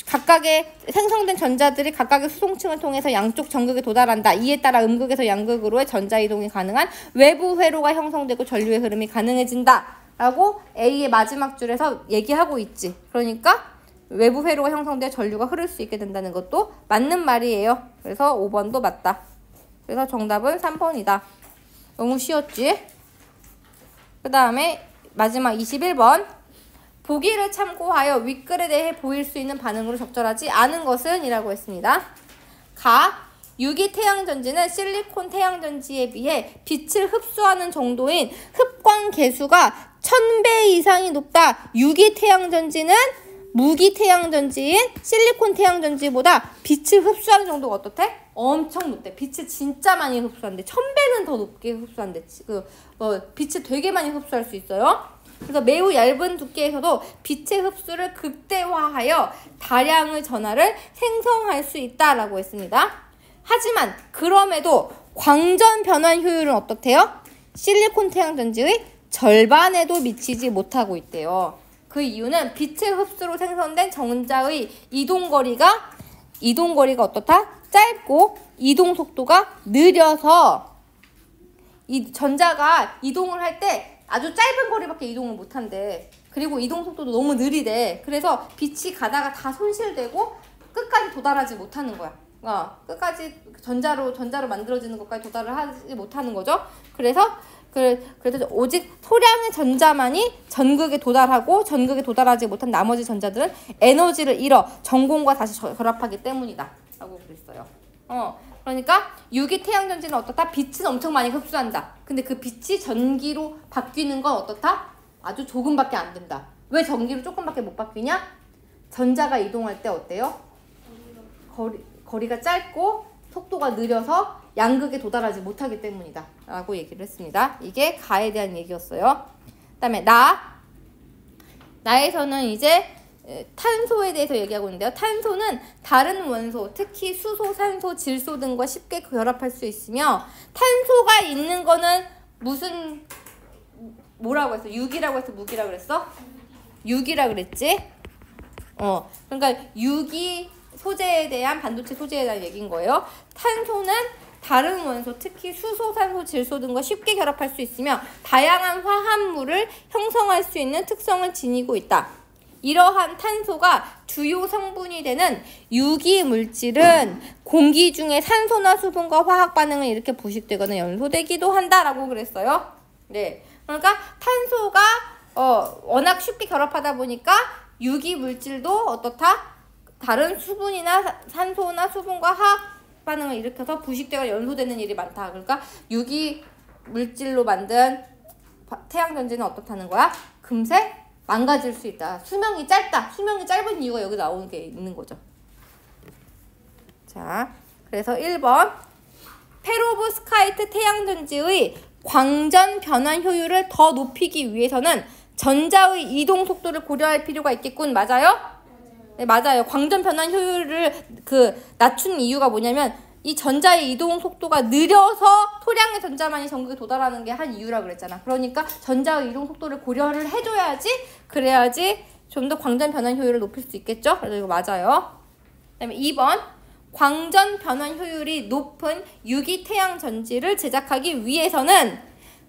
각각의 생성된 전자들이 각각의 수송층을 통해서 양쪽 전극에 도달한다. 이에 따라 음극에서 양극으로의 전자 이동이 가능한 외부 회로가 형성되고 전류의 흐름이 가능해진다. 라고 A의 마지막 줄에서 얘기하고 있지. 그러니까 외부 회로가 형성되어 전류가 흐를 수 있게 된다는 것도 맞는 말이에요. 그래서 5번도 맞다. 그래서 정답은 3번이다. 너무 쉬웠지? 그 다음에 마지막 21번. 보기를 참고하여 윗글에 대해 보일 수 있는 반응으로 적절하지 않은 것은? 이라고 했습니다. 유기 태양전지는 실리콘 태양전지에 비해 빛을 흡수하는 정도인 흡광 계수가 1000배 이상이 높다. 유기 태양전지는 무기 태양전지인 실리콘 태양전지보다 빛을 흡수하는 정도가 어떻대? 엄청 높대. 빛을 진짜 많이 흡수한대. 1000배는 더 높게 흡수한대. 빛을 되게 많이 흡수할 수 있어요. 그래서 매우 얇은 두께에서도 빛의 흡수를 극대화하여 다량의 전하를 생성할 수 있다라고 했습니다. 하지만 그럼에도 광전 변환 효율은 어떻대요? 실리콘 태양전지의 절반에도 미치지 못하고 있대요. 그 이유는 빛의 흡수로 생성된 전자의 이동거리가 어떻다? 짧고 이동 속도가 느려서 이 전자가 이동을 할 때 아주 짧은 거리밖에 이동을 못한대. 그리고 이동 속도도 너무 느리대. 그래서 빛이 가다가 다 손실되고 끝까지 도달하지 못하는 거야. 끝까지 전자로 만들어지는 것까지 도달을 하지 못하는 거죠. 그래서 오직 소량의 전자만이 전극에 도달하고 전극에 도달하지 못한 나머지 전자들은 에너지를 잃어 전공과 다시 결합하기 때문이다. 라고 그랬어요. 그러니까 유기 태양전지는 어떻다? 빛은 엄청 많이 흡수한다. 근데 그 빛이 전기로 바뀌는 건 어떻다? 아주 조금밖에 안 된다. 왜 전기로 조금밖에 못 바뀌냐? 전자가 이동할 때 어때요? 거리가 짧고 속도가 느려서 양극에 도달하지 못하기 때문이다. 라고 얘기를 했습니다. 이게 가에 대한 얘기였어요. 그 다음에 나에서는 이제 탄소에 대해서 얘기하고 있는데요. 탄소는 다른 원소, 특히 수소, 산소, 질소 등과 쉽게 결합할 수 있으며 탄소가 있는 거는 무슨 뭐라고 했어? 유기라고 해서 무기라고 그랬어? 유기라 그랬지? 그러니까 유기 소재에 대한 반도체 소재에 대한 얘기인 거예요. 탄소는 다른 원소, 특히 수소, 산소, 질소 등과 쉽게 결합할 수 있으며 다양한 화합물을 형성할 수 있는 특성을 지니고 있다. 이러한 탄소가 주요 성분이 되는 유기 물질은 공기 중에 산소나 수분과 화학 반응을 일으켜 부식되거나 연소되기도 한다라고 그랬어요. 네, 그러니까 탄소가 워낙 쉽게 결합하다 보니까 유기 물질도 어떻다? 다른 수분이나 산소나 수분과 화학 반응을 일으켜서 부식되거나 연소되는 일이 많다. 그러니까 유기 물질로 만든 태양전지는 어떻다는 거야? 금세 망가질 수 있다. 수명이 짧다. 수명이 짧은 이유가 여기 나오는 게 있는 거죠. 자, 그래서 1번 페로브스카이트 태양전지의 광전 변환 효율을 더 높이기 위해서는 전자의 이동 속도를 고려할 필요가 있겠군. 맞아요? 네, 맞아요. 광전 변환 효율을 낮춘 이유가 뭐냐면 이 전자의 이동 속도가 느려서 소량의 전자만이 전극에 도달하는 게 한 이유라 그랬잖아. 그러니까 전자의 이동 속도를 고려를 해줘야지, 그래야지 좀 더 광전 변환 효율을 높일 수 있겠죠? 그래서 이거 맞아요. 그다음에 2번 광전 변환 효율이 높은 유기 태양 전지를 제작하기 위해서는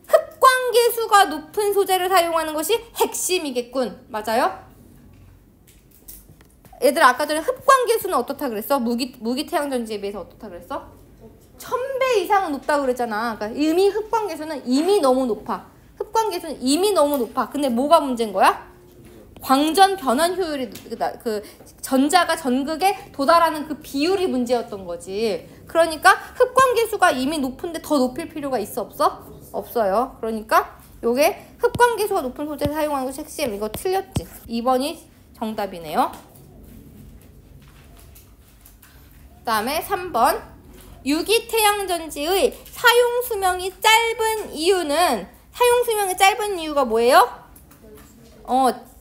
흡광계수가 높은 소재를 사용하는 것이 핵심이겠군. 맞아요? 얘들 아까 전에 흡광계수는 어떻다 그랬어? 무기 태양전지에 비해서 어떻다 그랬어? 1000배 이상은 높다고 그랬잖아. 그러니까 이미 흡광계수는 이미 너무 높아. 흡광계수는 이미 너무 높아. 근데 뭐가 문제인 거야? 광전 변환 효율이 전자가 전극에 도달하는 그 비율이 문제였던 거지. 그러니까 흡광계수가 이미 높은데 더 높일 필요가 있어 없어? 없어요. 그러니까 요게 흡광계수가 높은 소재를 사용하는 것이 핵심. 이거 틀렸지. 2번이 정답이네요. 그 다음에 3번 유기 태양전지의 사용 수명이 짧은 이유는 이유가 뭐예요?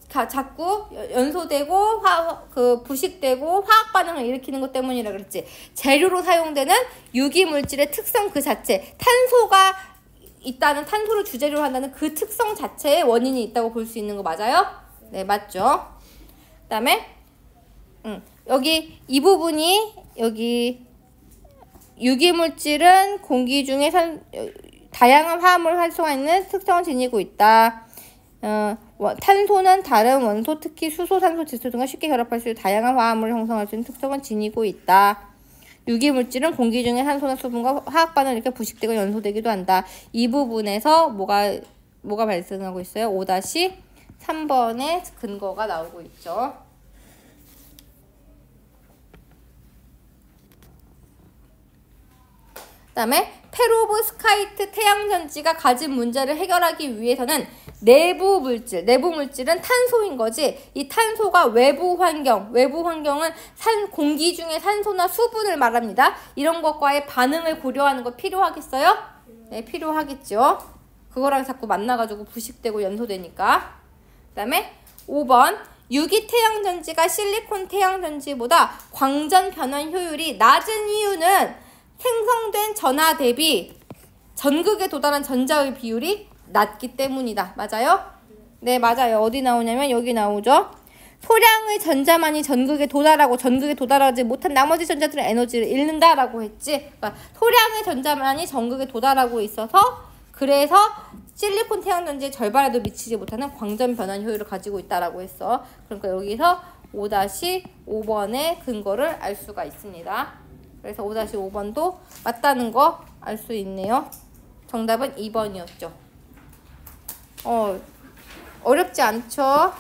자꾸 연소되고 부식되고 화학 반응을 일으키는 것 때문이라 그랬지. 재료로 사용되는 유기 물질의 특성 그 자체, 탄소가 있다는, 탄소를 주재료로 한다는 그 특성 자체에 원인이 있다고 볼 수 있는 거 맞아요? 네, 맞죠. 그 다음에 여기 이 부분이 여기 유기물질은 공기 중에 다양한 화합물을 활성화하는 특성을 지니고 있다. 탄소는 다른 원소, 특히 수소, 산소, 질소 등과 쉽게 결합할 수 있는 다양한 화합물을 형성할 수 있는 특성을 지니고 있다. 유기물질은 공기 중에 산소나 수분과 화학 반응을 이렇게 부식되고 연소되기도 한다. 이 부분에서 뭐가 발생하고 있어요? 5-3번의 근거가 나오고 있죠. 그 다음에 페로브스카이트 태양전지가 가진 문제를 해결하기 위해서는 내부 물질은 탄소인 거지. 이 탄소가 외부 환경은 공기 중에 산소나 수분을 말합니다. 이런 것과의 반응을 고려하는 거 필요하겠어요? 네, 필요하겠죠. 그거랑 자꾸 만나가지고 부식되고 연소되니까. 그 다음에 5번 유기 태양전지가 실리콘 태양전지보다 광전 변환 효율이 낮은 이유는 생성된 전하 대비 전극에 도달한 전자의 비율이 낮기 때문이다. 맞아요? 네, 맞아요. 어디 나오냐면 여기 나오죠. 소량의 전자만이 전극에 도달하지 못한 나머지 전자들은 에너지를 잃는다라고 했지. 그러니까 소량의 전자만이 전극에 도달하고 있어서 그래서 실리콘 태양전지의 절반에도 미치지 못하는 광전 변환 효율을 가지고 있다라고 했어. 그러니까 여기서 5-5번의 근거를 알 수가 있습니다. 그래서 5-5번도 맞다는 거 알 수 있네요. 정답은 2번이었죠. 어렵지 않죠?